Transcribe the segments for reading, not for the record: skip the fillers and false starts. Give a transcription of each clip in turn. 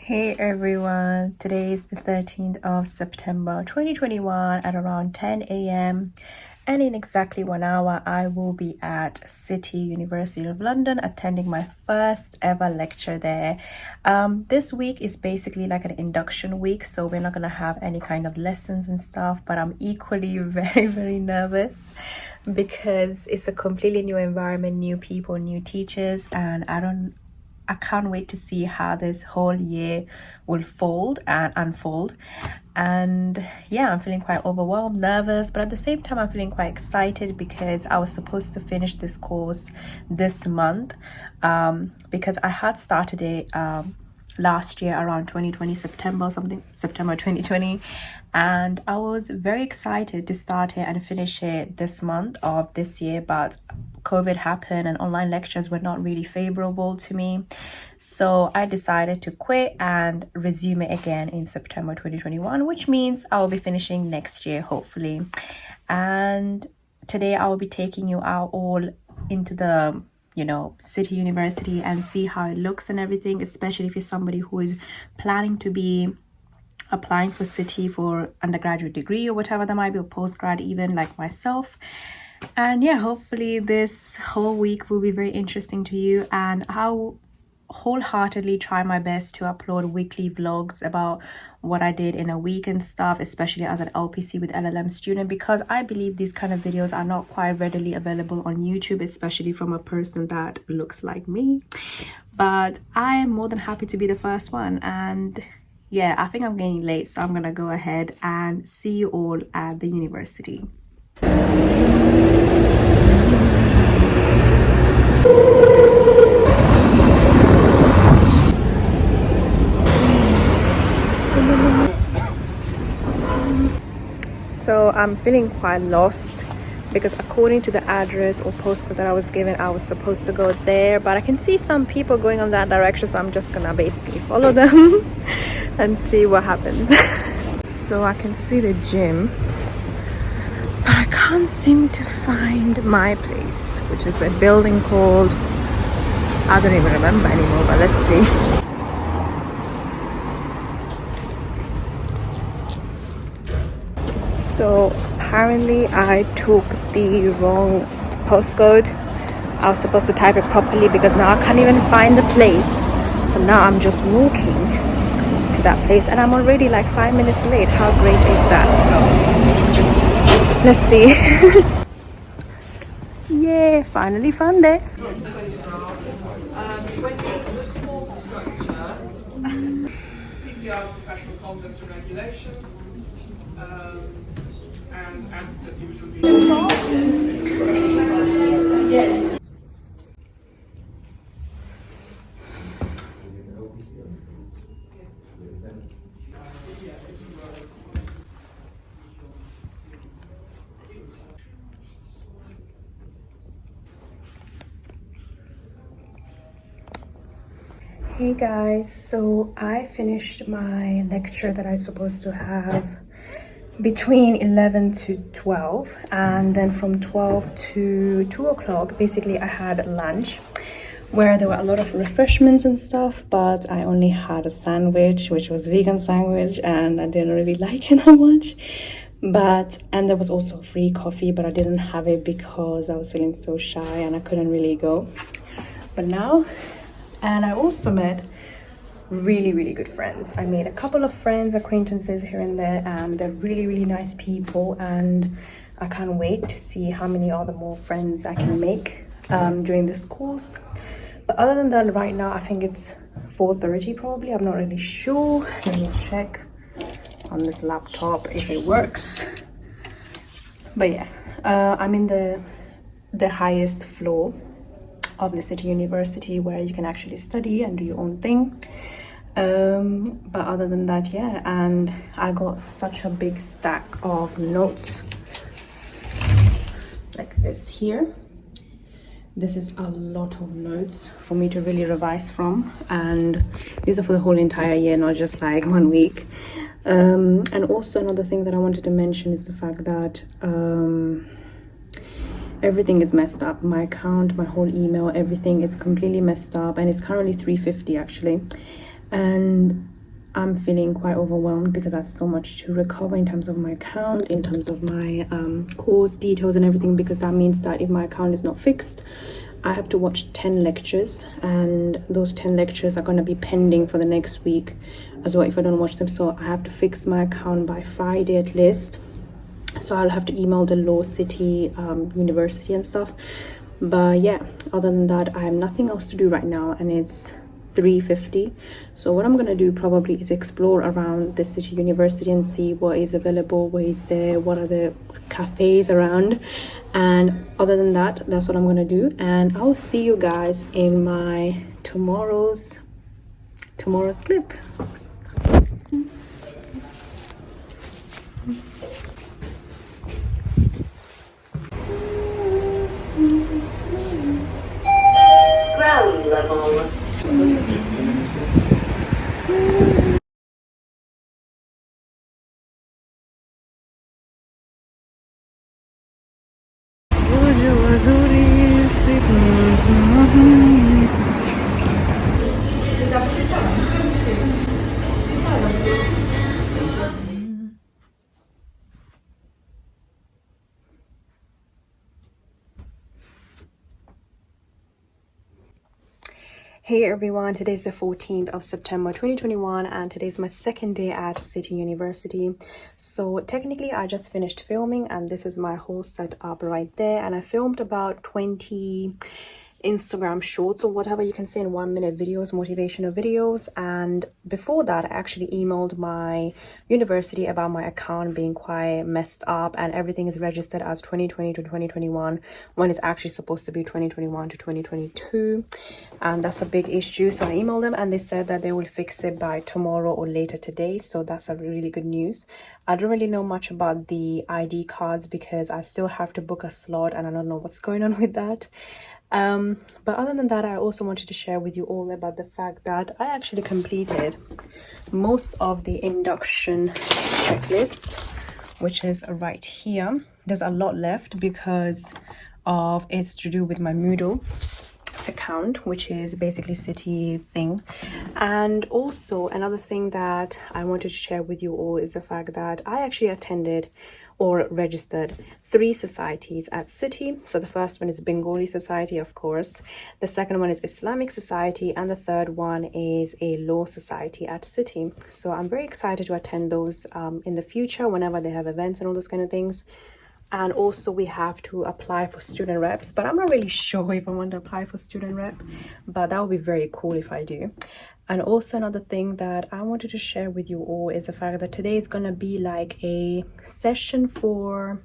Hey everyone, today is the 13th of September 2021 at around 10 a.m. and in exactly 1 hour I will be at City University of London attending my first ever lecture there. This week is basically like an induction week, so we're not going to have any kind of lessons and stuff, but I'm equally very nervous because it's a completely new environment, new people, new teachers, and I can't wait to see how this whole year will fold and unfold. And yeah, I'm feeling quite overwhelmed, nervous, but at the same time I'm feeling quite excited because I was supposed to finish this course this month, because I had started it last year around 2020 September 2020, and I was very excited to start it and finish it this month of this year, but COVID happened and online lectures were not really favorable to me, so I decided to quit and resume it again in September 2021, which means I will be finishing next year hopefully. And today I will be taking you out all into the City University and see how it looks and everything, especially if you're somebody who is planning to be applying for City for undergraduate degree or whatever that might be, or postgrad even, like myself. And yeah, hopefully this whole week will be very interesting to you, and I'll wholeheartedly try my best to upload weekly vlogs about what I did in a week and stuff, especially as an LPC with LLM student, because I believe these kind of videos are not quite readily available on YouTube, especially from a person that looks like me. But I am more than happy to be the first one. And yeah, I think I'm getting late, so I'm gonna go ahead and see you all at the university. So I'm feeling quite lost because according to the address or postcode that I was given, I was supposed to go there, but I can see some people going on that direction, so I'm just gonna basically follow them and see what happens. So I can see the gym, but I can't seem to find my place, which is a building called, I don't even remember anymore, but let's see. So apparently I took the wrong postcode. I was supposed to type it properly because now I can't even find the place. So now I'm just walking to that place and I'm already like 5 minutes late. How great is that? So let's see. Yeah, finally found it. PCR's professional conduct and regulation, and advocacy, which would be. Hey guys, so I finished my lecture that I was supposed to have between 11 to 12, and then from 12 to 2 o'clock basically I had lunch where there were a lot of refreshments and stuff, but I only had a sandwich, which was vegan sandwich, and I didn't really like it that much. And there was also free coffee, but I didn't have it because I was feeling so shy and I couldn't really go. But now, and I also met really good friends. I made a couple of friends, acquaintances here and there, and they're really nice people, and I can't wait to see how many other more friends I can make during this course. But other than that, right now I think it's 4:30 probably. I'm not really sure. Let me check on this laptop if it works. But yeah, I'm in the highest floor of the City University where you can actually study and do your own thing. But other than that, yeah, and I got such a big stack of notes like this here. This is a lot of notes for me to really revise from, and these are for the whole entire year, not just like 1 week. And also another thing that I wanted to mention is the fact that everything is messed up. My account, my whole email, everything is completely messed up, and it's currently 350 actually. And I'm feeling quite overwhelmed because I have so much to recover in terms of my account, in terms of my course details and everything, because that means that if my account is not fixed, I have to watch 10 lectures, and those 10 lectures are going to be pending for the next week as well if I don't watch them. So I have to fix my account by Friday at least. So I'll have to email the law city university and stuff. But yeah, other than that, I have nothing else to do right now, and it's 3:50. So what I'm gonna do probably is explore around the city university and see what is available, what is there, what are the cafes around. And other than that, that's what I'm gonna do, and I'll see you guys in my tomorrow's clip. Ground level. Hey everyone, today's the 14th of September 2021, and today's my second day at City University. So technically I just finished filming, and this is my whole setup right there, and I filmed about 20 Instagram shorts or whatever you can say in 1-minute videos, motivational videos. And before that, I actually emailed my university about my account being quite messed up and everything is registered as 2020 to 2021 when it's actually supposed to be 2021 to 2022, and that's a big issue. So I emailed them and they said that they will fix it by tomorrow or later today, so that's a really good news. I don't really know much about the ID cards because I still have to book a slot and I don't know what's going on with that. But other than that, I also wanted to share with you all about the fact that I actually completed most of the induction checklist, which is right here. There's a lot left because of it's to do with my Moodle account, which is basically city thing. And also another thing that I wanted to share with you all is the fact that I actually attended or registered 3 societies at City. So the first one is Bengali Society, of course. The second one is Islamic Society, and the third one is a law society at City. So I'm very excited to attend those in the future whenever they have events and all those kind of things. And also we have to apply for student reps, but I'm not really sure if I want to apply for student rep, but that would be very cool if I do. And also another thing that I wanted to share with you all is the fact that today is gonna be like a session for,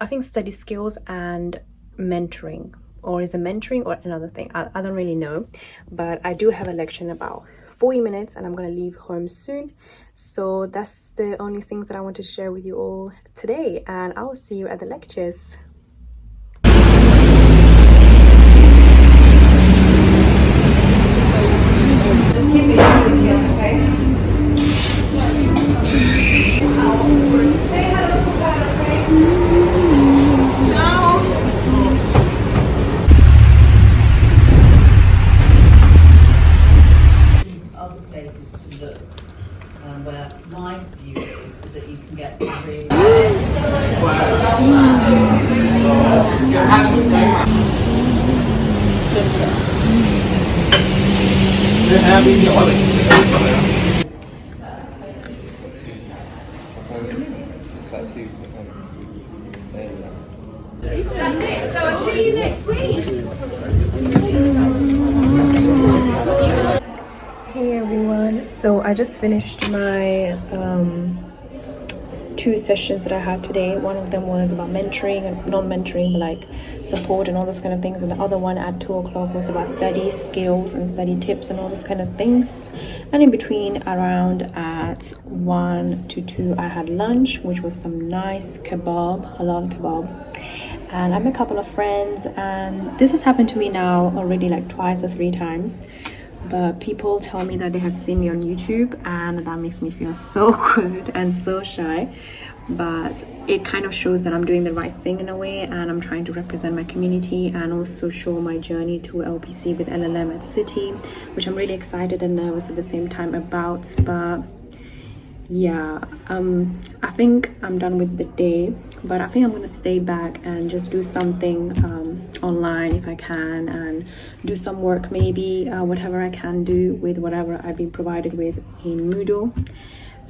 I think, study skills and mentoring, or is it mentoring or another thing? I don't really know, but I do have a lecture in about 40 minutes and I'm gonna leave home soon. So that's the only things that I wanted to share with you all today, and I will see you at the lectures. Just keep it with you, okay? Say hello to her, okay? Ciao. Other places to look, where my view is that you can get some really That's it. So I'll see you next week. Hey everyone, so I just finished my 2 sessions that I had today. One of them was about mentoring and non-mentoring, like support and all those kind of things, and the other one at 2 o'clock was about study skills and study tips and all those kind of things. And in between, around at 1 to 2, I had lunch, which was some nice kebab, halal kebab, and I met a couple of friends. And this has happened to me now already like twice or 3 times, but people tell me that they have seen me on YouTube, and that makes me feel so good and so shy. but it kind of shows that I'm doing the right thing in a way, and I'm trying to represent my community and also show my journey to LPC with LLM at City, which I'm really excited and nervous at the same time about. But yeah, I think I'm done with the day, but I think I'm gonna stay back and just do something online if I can, and do some work, maybe whatever I can do with whatever I've been provided with in Moodle.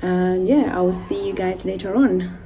And yeah, I will see you guys later on.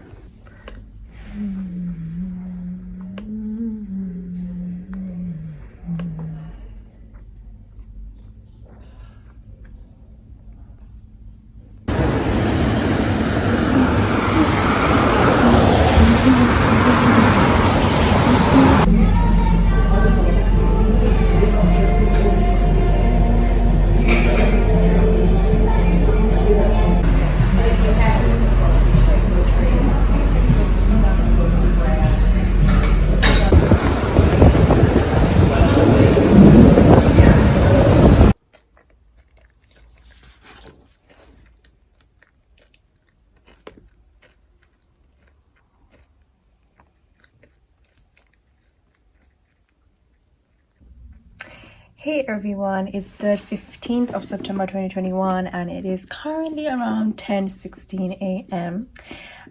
Hey everyone, it's the 15th of September 2021 and it is currently around 10:16 a.m.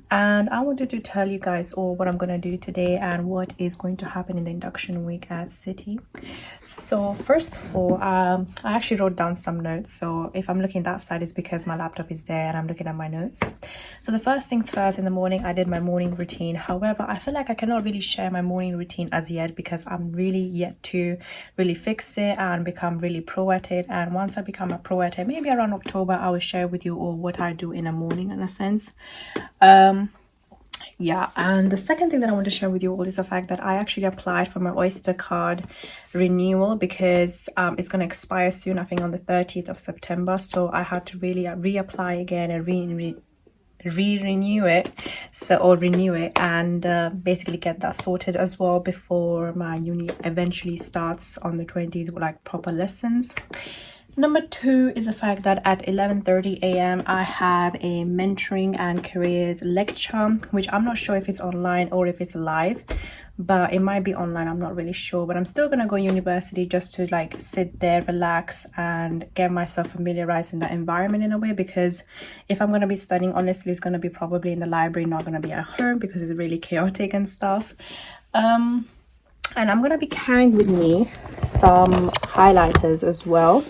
and I wanted to tell you guys all what I'm going to do today and what is going to happen in the induction week at City. So first of all, I actually wrote down some notes, so if I'm looking that side it's because my laptop is there and I'm looking at my notes. So the first things first, in the morning I did my morning routine. However, I feel like I cannot really share my morning routine as yet because I'm really yet to really fix it and become really pro at it. And once I become a pro at it, maybe around October, I will share with you all what I do in a morning, in a sense. Yeah, and the second thing that I want to share with you all is the fact that I actually applied for my Oyster card renewal because it's going to expire soon, I think on the 30th of September. So I had to really reapply again and renew it, and basically get that sorted as well before my uni eventually starts on the 20th, like proper lessons. Number two is the fact that at 11:30 a.m. I have a mentoring and careers lecture, which I'm not sure if it's online or if it's live, but it might be online, I'm not really sure. But I'm still gonna go university just to like sit there, relax and get myself familiarized in that environment in a way, because if I'm gonna be studying, honestly, it's gonna be probably in the library, not gonna be at home because it's really chaotic and stuff. And I'm gonna be carrying with me some highlighters as well.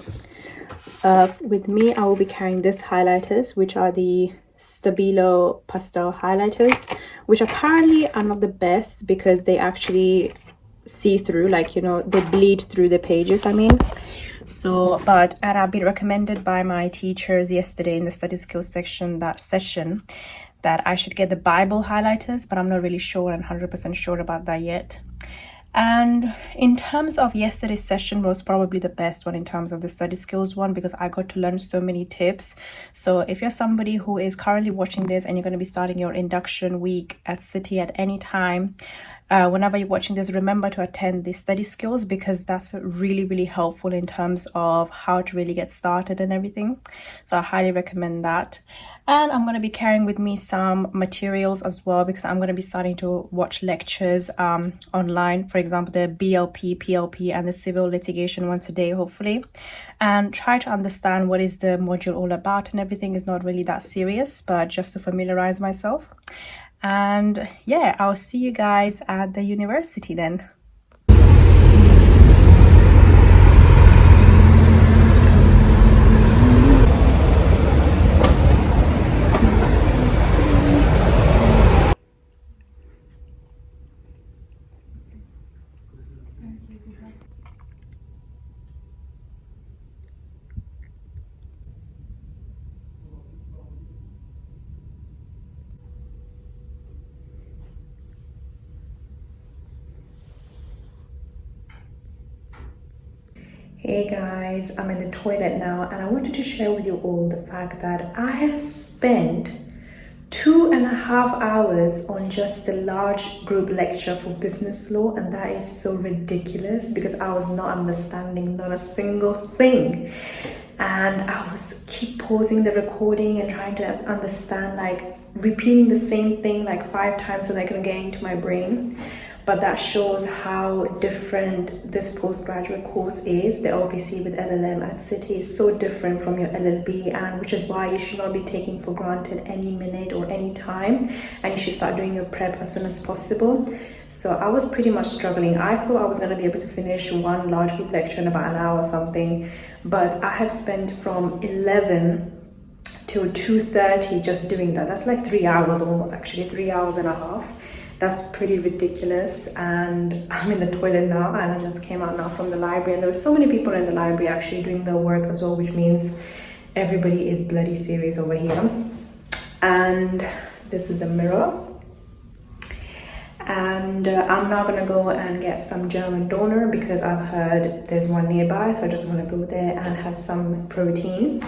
With me, I will be carrying these highlighters, which are the Stabilo pastel highlighters, which apparently are not the best because they actually see through, like, you know, they bleed through the pages, I mean. So, and I've been recommended by my teachers yesterday in the study skills section, that I should get the Bible highlighters, but I'm not really sure and 100% sure about that yet. And in terms of yesterday's session was probably the best one in terms of the study skills one, because I got to learn so many tips. So if you're somebody who is currently watching this and you're going to be starting your induction week at City at any time, whenever you're watching this, remember to attend the study skills, because that's really, really helpful in terms of how to really get started and everything. So I highly recommend that. And I'm going to be carrying with me some materials as well, because I'm going to be starting to watch lectures online, for example, the BLP, PLP and the civil litigation once a day, hopefully, and try to understand what is the module all about. And everything is not really that serious, but just to familiarize myself. And yeah, I'll see you guys at the university then. Hey guys, I'm in the toilet now and I wanted to share with you all the fact that I have spent 2.5 hours on just the large group lecture for business law, and that is so ridiculous because I was not understanding not a single thing. and I was keep pausing the recording and trying to understand, like repeating the same thing like 5 times so that I can get into my brain. But that shows how different this postgraduate course is. The LPC with LLM at City is so different from your LLB, and which is why you should not be taking for granted any minute or any time, and you should start doing your prep as soon as possible. So I was pretty much struggling. I thought I was going to be able to finish one large group lecture in about an hour or something, but I have spent from 11 till 2:30 just doing that. That's like 3 hours almost, actually 3 hours and a half. That's pretty ridiculous. And I'm in the toilet now, and I just came out now from the library, and there were so many people in the library actually doing their work as well, which means everybody is bloody serious over here. And this is the mirror, and I'm now gonna go and get some German doner because I've heard there's one nearby, so I just want to go there and have some protein.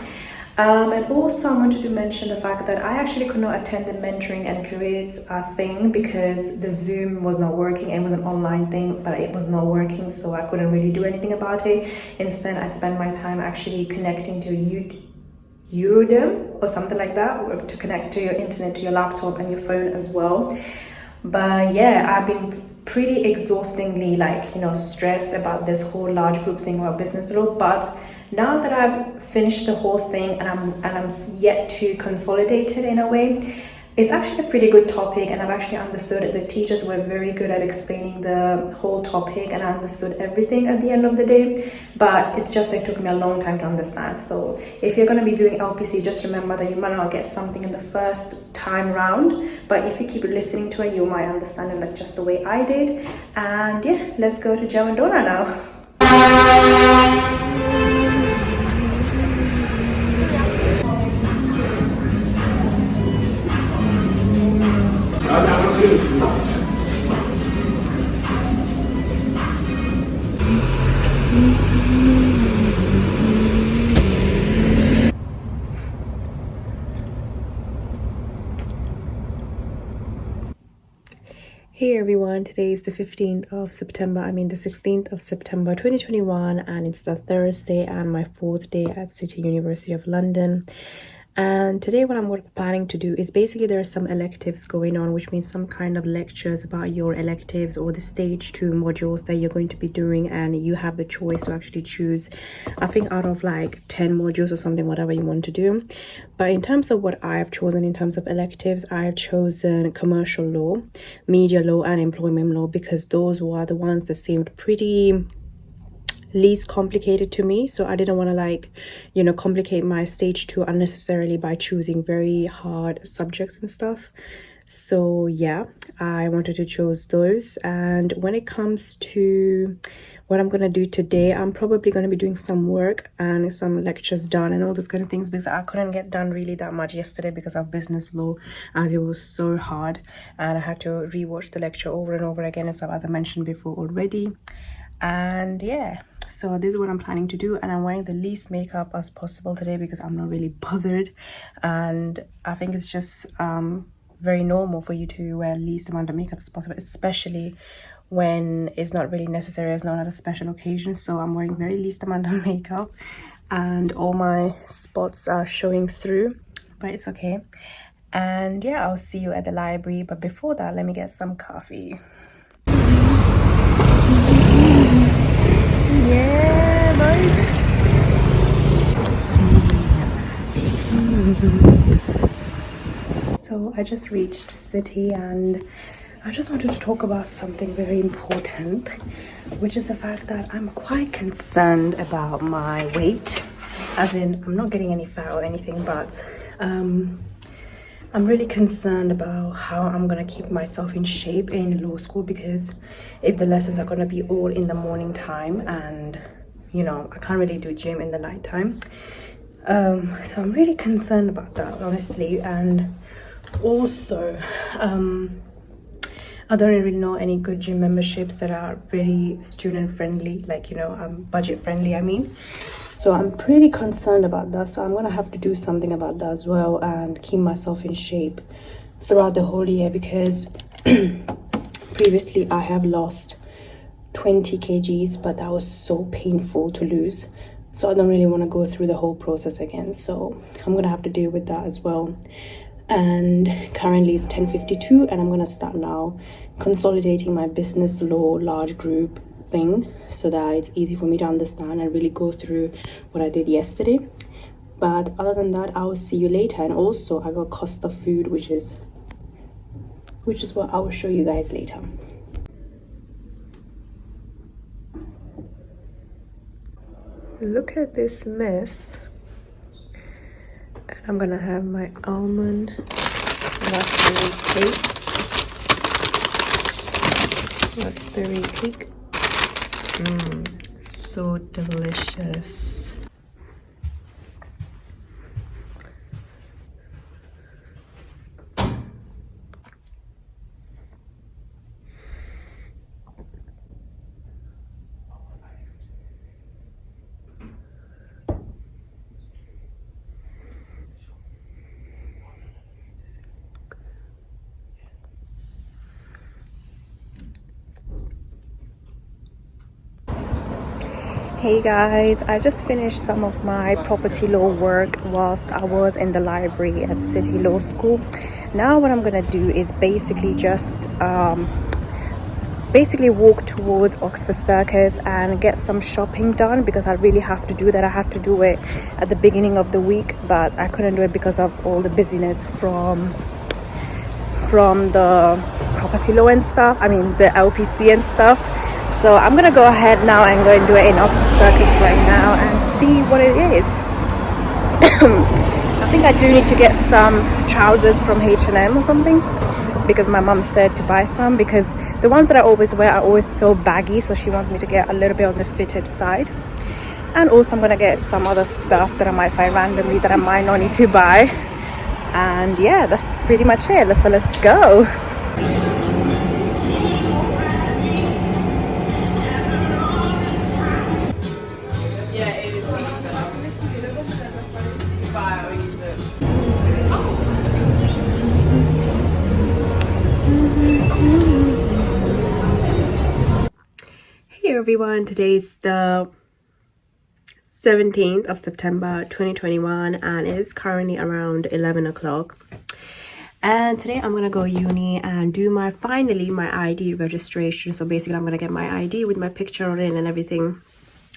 And also I wanted to mention the fact that I actually could not attend the mentoring and careers thing because the Zoom was not working. It was an online thing, but it was not working, so I couldn't really do anything about it. Instead, I spent my time actually connecting to Udemy or something like that, to connect to your internet, to your laptop and your phone as well. But yeah, I've been pretty exhaustingly, like, you know, stressed about this whole large group thing about business law. But now that I've finished the whole thing and I'm yet to consolidate it in a way, it's actually a pretty good topic, and I've actually understood it. The teachers were very good at explaining the whole topic, and I understood everything at the end of the day, but it's just it took me a long time to understand. So if you're going to be doing LPC, just remember that you might not get something in the first time round, but if you keep listening to it, you might understand it like just the way I did. And yeah, let's go to German Donor now. Hey everyone, today is the 15th of September, the 16th of September 2021, and it's the Thursday and my 4th day at City University of London. And today what I'm planning to do is basically there are some electives going on, which means some kind of lectures about your electives or the stage 2 modules that you're going to be doing, and you have the choice to actually choose, I think, out of like 10 modules or something, whatever you want to do. But in terms of what I've chosen in terms of electives, I've chosen commercial law, media law and employment law, because those were the ones that seemed pretty least complicated to me. So I didn't want to, like, you know, complicate my stage 2 unnecessarily by choosing very hard subjects and stuff. So yeah, I wanted to choose those. And when it comes to what I'm gonna do today, I'm probably gonna be doing some work and some lectures done and all those kind of things, because I couldn't get done really that much yesterday because of business law, as it was so hard, and I had to rewatch the lecture over and over again, as I mentioned before already. And yeah, so this is what I'm planning to do, and I'm wearing the least makeup as possible today because I'm not really bothered, and I think it's just very normal for you to wear least amount of makeup as possible, especially when it's not really necessary, as not at a special occasion. So I'm wearing very least amount of makeup and all my spots are showing through, but it's okay. And yeah, I'll see you at the library, but before that, let me get some coffee. Yeah, boys. So I just reached City, and I just wanted to talk about something very important, which is the fact that I'm quite concerned about my weight. As in, I'm not getting any fat or anything, but I'm really concerned about how I'm gonna keep myself in shape in law school, because if the lessons are gonna be all in the morning time, and you know, I can't really do gym in the night time, so I'm really concerned about that, honestly. And also I don't really know any good gym memberships that are very student friendly, like, you know, budget friendly, I mean. So I'm pretty concerned about that, so I'm gonna have to do something about that as well and keep myself in shape throughout the whole year, because previously I have lost 20 kgs, but that was so painful to lose. so I don't really want to go through the whole process again, so I'm gonna have to deal with that as well. And currently it's 10:52 and I'm gonna start now consolidating my business law large group thing so that it's easy for me to understand and really go through what I did yesterday. But other than that, I will see you later. And also I got cost of food, which is what I will show you guys later. Look at this mess. And I'm gonna have my almond raspberry cake. So delicious. Hey guys, I just finished some of my property law work whilst I was in the library at City Law School. Now what I'm gonna do is basically just walk towards Oxford Circus and get some shopping done, because I really have to do that. I had to do it at the beginning of the week, but I couldn't do it because of all the busyness from the property law and stuff, I mean the LPC and stuff. So I'm gonna go ahead now and go and do it in Oxford Circus right now and see what it is. I think I do need to get some trousers from H&M or something, because my mum said to buy some, because the ones that I always wear are always so baggy, so she wants me to get a little bit on the fitted side. And also I'm gonna get some other stuff that I might find randomly that I might not need to buy. And yeah, that's pretty much it. So let's go. Hey everyone, today's the 17th of September 2021 and it is currently around 11 o'clock. And today I'm gonna go uni and do my ID registration. So basically I'm gonna get my ID with my picture on it and everything.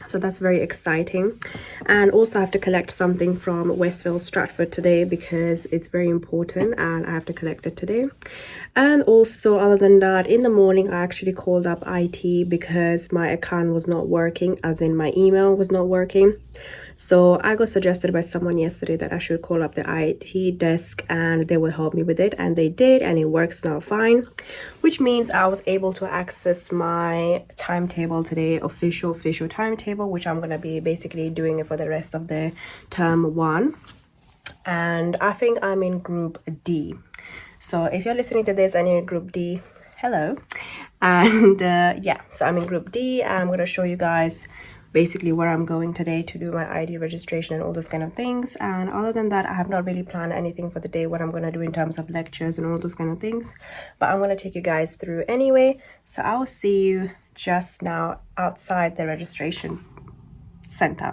So that's very exciting. And also I have to collect something from Westfield Stratford today because it's very important and I have to collect it today. And also other than that, in the morning I actually called up IT because my account was not working, as in my email was not working. So I got suggested by someone yesterday that I should call up the IT desk and they will help me with it, and they did, and it works now fine, which means I was able to access my timetable today, official timetable, which I'm gonna be basically doing it for the rest of the term 1. And I think I'm in group D. So if you're listening to this and you're in group D, hello. And yeah, so I'm in group D and I'm gonna show you guys basically where I'm going today to do my ID registration and all those kind of things. And other than that, I have not really planned anything for the day, what I'm going to do in terms of lectures and all those kind of things, but I'm going to take you guys through anyway. So I'll see you just now outside the registration center.